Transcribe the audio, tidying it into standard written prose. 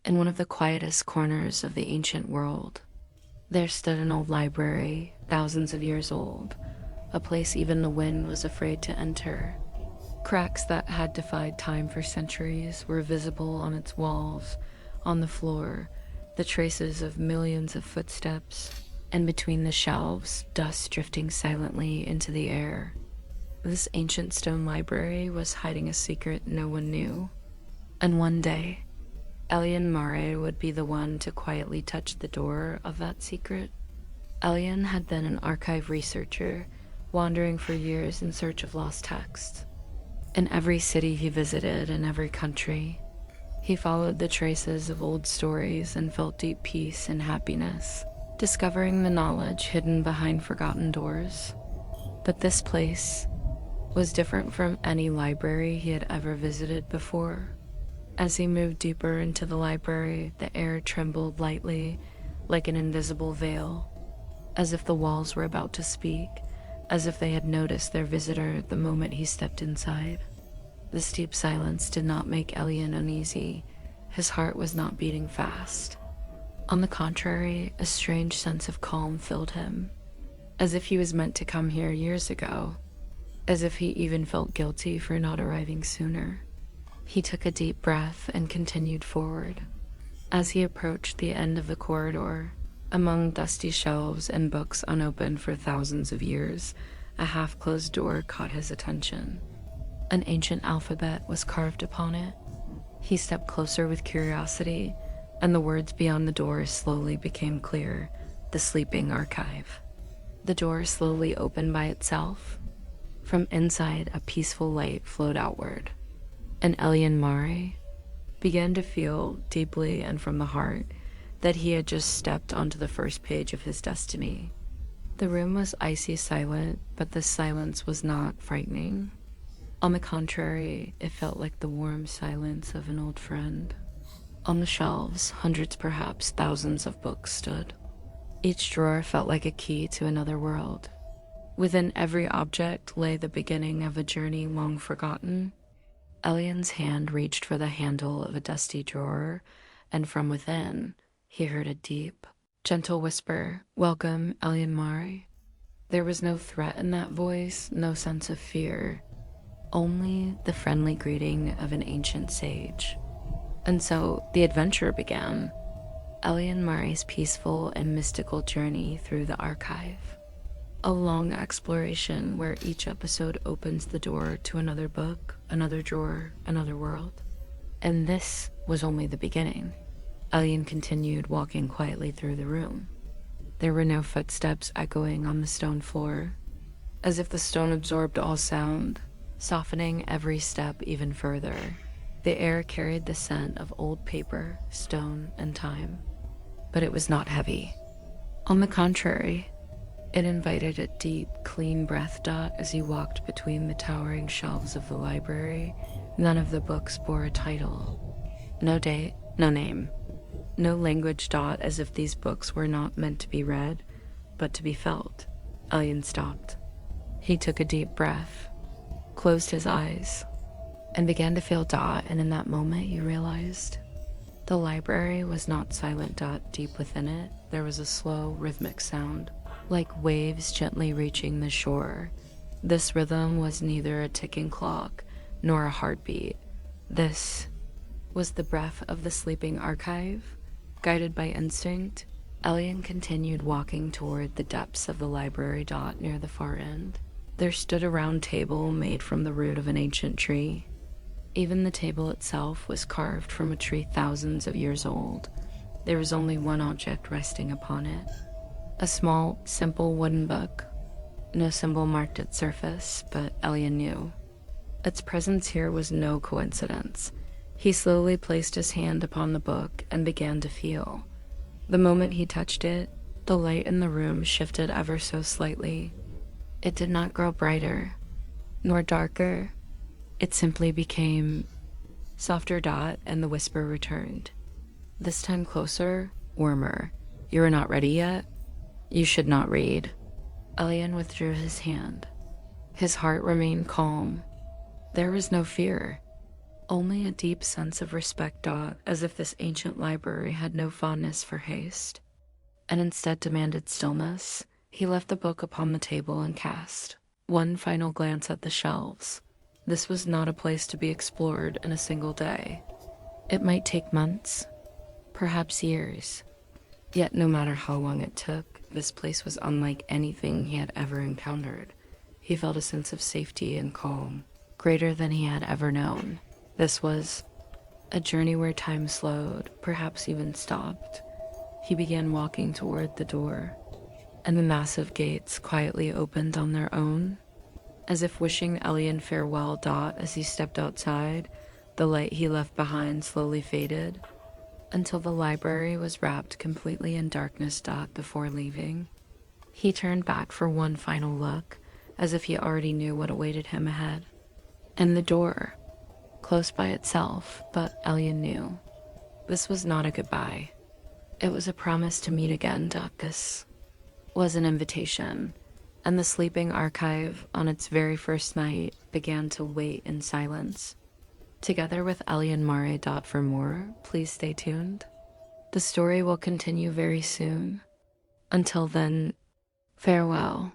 In one of the quietest corners of the ancient world, there stood an old library, thousands of years old, a place even the wind was afraid to enter. Cracks that had defied time for centuries were visible on its walls, on the floor, the traces of millions of footsteps, and between the shelves, dust drifting silently into the air. This ancient stone library was hiding a secret no one knew. And one day, Elion Mare would be the one to quietly touch the door of that secret. Elion had been an archive researcher, wandering for years in search of lost texts. In every city he visited, in every country, he followed the traces of old stories and felt deep peace and happiness, discovering the knowledge hidden behind forgotten doors. But this place was different from any library he had ever visited before. As he moved deeper into the library, the air trembled lightly, like an invisible veil, as if the walls were about to speak, as if they had noticed their visitor the moment he stepped inside. This deep silence did not make Elion uneasy. His heart was not beating fast. On the contrary, a strange sense of calm filled him, as if he was meant to come here years ago, as if he even felt guilty for not arriving sooner. He took a deep breath and continued forward. As he approached the end of the corridor, among dusty shelves and books unopened for thousands of years, a half-closed door caught his attention. An ancient alphabet was carved upon it. He stepped closer with curiosity, and the words beyond the door slowly became clear: the sleeping archive. The door slowly opened by itself. From inside, a peaceful light flowed outward, and Elion Mare began to feel deeply and from the heart that he had just stepped onto the first page of his destiny. The room was icy silent, but the silence was not frightening. On the contrary, it felt like the warm silence of an old friend. On the shelves, hundreds, perhaps thousands of books stood. Each drawer felt like a key to another world. Within every object lay the beginning of a journey long forgotten. Elion's hand reached for the handle of a dusty drawer, and from within, he heard a deep, gentle whisper, "Welcome, Elion Mare." There was no threat in that voice, no sense of fear, only the friendly greeting of an ancient sage. And so the adventure began, Elion Mare's peaceful and mystical journey through the archive. A long exploration where each episode opens the door to another book, another drawer, another world. And this was only the beginning. Elion continued walking quietly through the room. There were no footsteps echoing on the stone floor, as if the stone absorbed all sound, softening every step even further. The air carried the scent of old paper, stone, and time. But it was not heavy. On the contrary, it invited a deep, clean breath. As he walked between the towering shelves of the library, none of the books bore a title. No date, no name, no language. As if these books were not meant to be read, but to be felt. Elion stopped. He took a deep breath, closed his eyes, and began to feel. And in that moment, he realized the library was not silent. Deep within it, there was a slow, rhythmic sound, like waves gently reaching the shore. This rhythm was neither a ticking clock nor a heartbeat. This was the breath of the sleeping archive. Guided by instinct, Elion continued walking toward the depths of the library. Near the far end, there stood a round table made from the root of an ancient tree. Even the table itself was carved from a tree thousands of years old. There was only one object resting upon it: a small, simple wooden book. No symbol marked its surface, but Elion knew its presence here was no coincidence. He slowly placed his hand upon the book and began to feel. The moment he touched it, the light in the room shifted ever so slightly. It did not grow brighter, nor darker. It simply became softer. And the whisper returned. This time closer, warmer. "You are not ready yet? You should not read." Elion withdrew his hand. His heart remained calm. There was no fear, Only a deep sense of respect, as if this ancient library had no fondness for haste, and instead demanded stillness. He left the book upon the table and cast one final glance at the shelves. This was not a place to be explored in a single day. It might take months, perhaps years. Yet no matter how long it took, this place was unlike anything he had ever encountered. He felt a sense of safety and calm, greater than he had ever known. This was a journey where time slowed, perhaps even stopped. He began walking toward the door, and the massive gates quietly opened on their own. As if wishing Elion farewell, as he stepped outside, the light he left behind slowly faded, until the library was wrapped completely in darkness. Before leaving, he turned back for one final look, as if he already knew what awaited him ahead. And the door, close by itself, but Elion knew this was not a goodbye. It was a promise to meet again. This was an invitation, and the sleeping archive on its very first night began to wait in silence. Together with Elion Mare. For more, please stay tuned. The story will continue very soon. Until then, farewell.